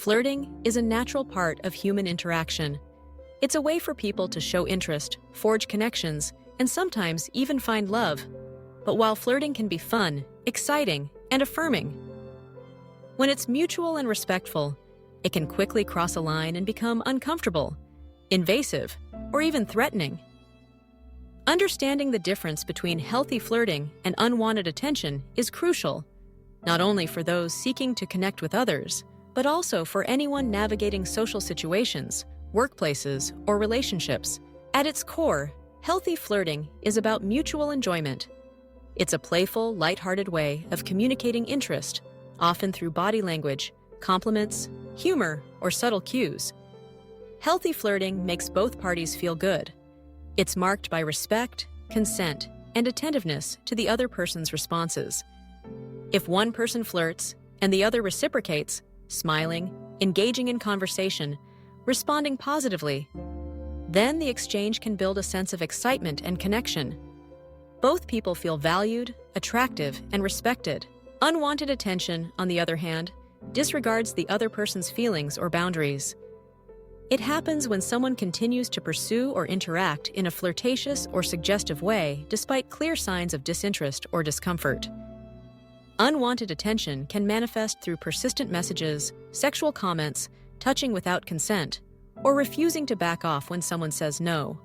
Flirting is a natural part of human interaction. It's a way for people to show interest, forge connections, and sometimes even find love. But while flirting can be fun, exciting, and affirming, when it's mutual and respectful, it can quickly cross a line and become uncomfortable, invasive, or even threatening. Understanding the difference between healthy flirting and unwanted attention is crucial, not only for those seeking to connect with others, but also for anyone navigating social situations, workplaces, or relationships. At its core, healthy flirting is about mutual enjoyment. It's a playful, lighthearted way of communicating interest, often through body language, compliments, humor, or subtle cues. Healthy flirting makes both parties feel good. It's marked by respect, consent, and attentiveness to the other person's responses. If one person flirts and the other reciprocates, smiling, engaging in conversation, responding positively, then the exchange can build a sense of excitement and connection. Both people feel valued, attractive, and respected. Unwanted attention, on the other hand, disregards the other person's feelings or boundaries. It happens when someone continues to pursue or interact in a flirtatious or suggestive way despite clear signs of disinterest or discomfort. Unwanted attention can manifest through persistent messages, sexual comments, touching without consent, or refusing to back off when someone says no.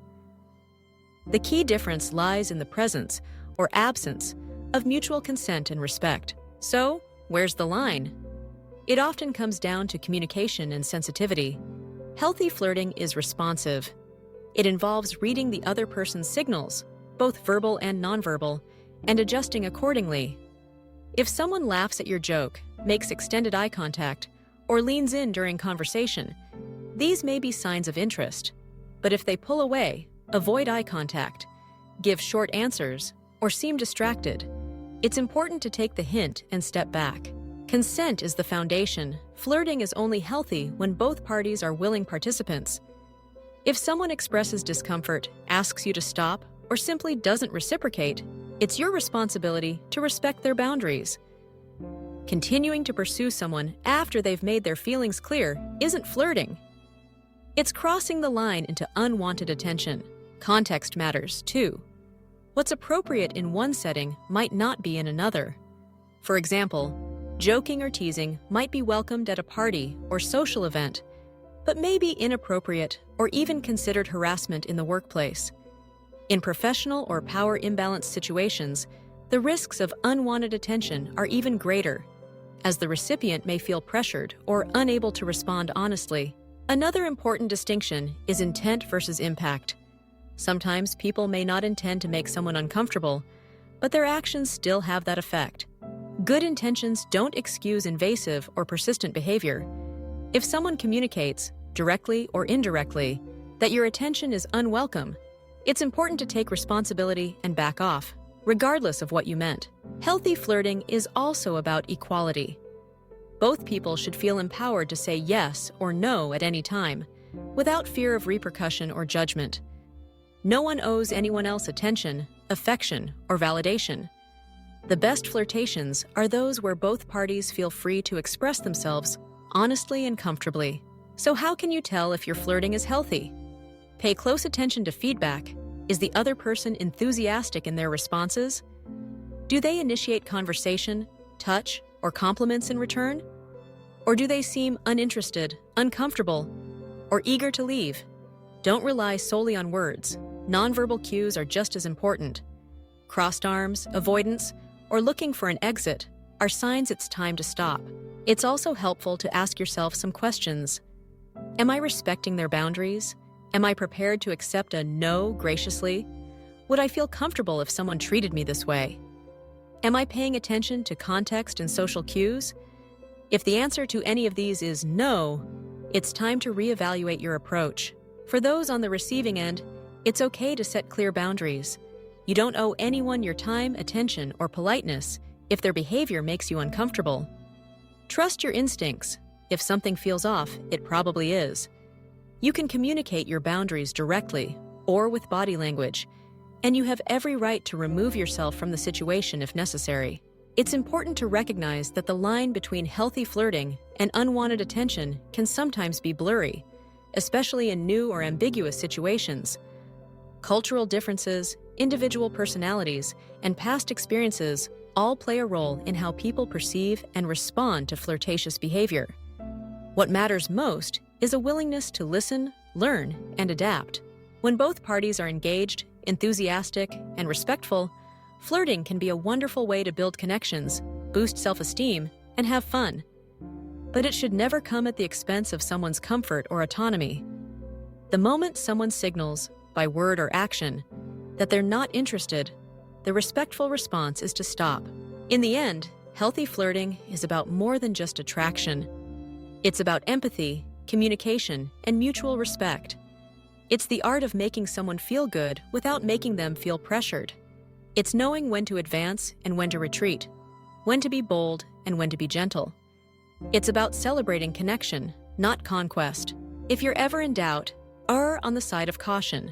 The key difference lies in the presence or absence of mutual consent and respect. So, where's the line? It often comes down to communication and sensitivity. Healthy flirting is responsive. It involves reading the other person's signals, both verbal and nonverbal, and adjusting accordingly. If someone laughs at your joke, makes extended eye contact, or leans in during conversation, these may be signs of interest. But if they pull away, avoid eye contact, give short answers, or seem distracted, it's important to take the hint and step back. Consent is the foundation. Flirting is only healthy when both parties are willing participants. If someone expresses discomfort, asks you to stop, or simply doesn't reciprocate, it's your responsibility to respect their boundaries. Continuing to pursue someone after they've made their feelings clear isn't flirting. It's crossing the line into unwanted attention. Context matters, too. What's appropriate in one setting might not be in another. For example, joking or teasing might be welcomed at a party or social event, but may be inappropriate or even considered harassment in the workplace. In professional or power imbalance situations, the risks of unwanted attention are even greater, as the recipient may feel pressured or unable to respond honestly. Another important distinction is intent versus impact. Sometimes people may not intend to make someone uncomfortable, but their actions still have that effect. Good intentions don't excuse invasive or persistent behavior. If someone communicates, directly or indirectly, that your attention is unwelcome, it's important to take responsibility and back off, regardless of what you meant. Healthy flirting is also about equality. Both people should feel empowered to say yes or no at any time, without fear of repercussion or judgment. No one owes anyone else attention, affection, or validation. The best flirtations are those where both parties feel free to express themselves honestly and comfortably. So how can you tell if your flirting is healthy? Pay close attention to feedback. Is the other person enthusiastic in their responses? Do they initiate conversation, touch, or compliments in return? Or do they seem uninterested, uncomfortable, or eager to leave? Don't rely solely on words. Nonverbal cues are just as important. Crossed arms, avoidance, or looking for an exit are signs it's time to stop. It's also helpful to ask yourself some questions. Am I respecting their boundaries? Am I prepared to accept a no graciously? Would I feel comfortable if someone treated me this way? Am I paying attention to context and social cues? If the answer to any of these is no, it's time to reevaluate your approach. For those on the receiving end, it's okay to set clear boundaries. You don't owe anyone your time, attention, or politeness if their behavior makes you uncomfortable. Trust your instincts. If something feels off, it probably is. You can communicate your boundaries directly or with body language, and you have every right to remove yourself from the situation if necessary. It's important to recognize that the line between healthy flirting and unwanted attention can sometimes be blurry, especially in new or ambiguous situations. Cultural differences, individual personalities, and past experiences all play a role in how people perceive and respond to flirtatious behavior. What matters most is a willingness to listen, learn, and adapt. When both parties are engaged, enthusiastic, and respectful, flirting can be a wonderful way to build connections, boost self-esteem, and have fun. But it should never come at the expense of someone's comfort or autonomy. The moment someone signals, by word or action, that they're not interested, the respectful response is to stop. In the end, healthy flirting is about more than just attraction. It's about empathy, communication, and mutual respect. It's the art of making someone feel good without making them feel pressured. It's knowing when to advance and when to retreat, when to be bold and when to be gentle. It's about celebrating connection, not conquest. If you're ever in doubt, err on the side of caution.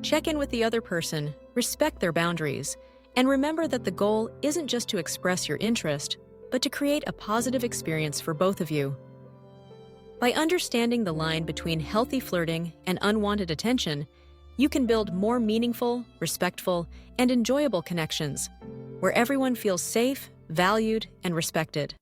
Check in with the other person, respect their boundaries, and remember that the goal isn't just to express your interest, but to create a positive experience for both of you. By understanding the line between healthy flirting and unwanted attention, you can build more meaningful, respectful, and enjoyable connections, where everyone feels safe, valued, and respected.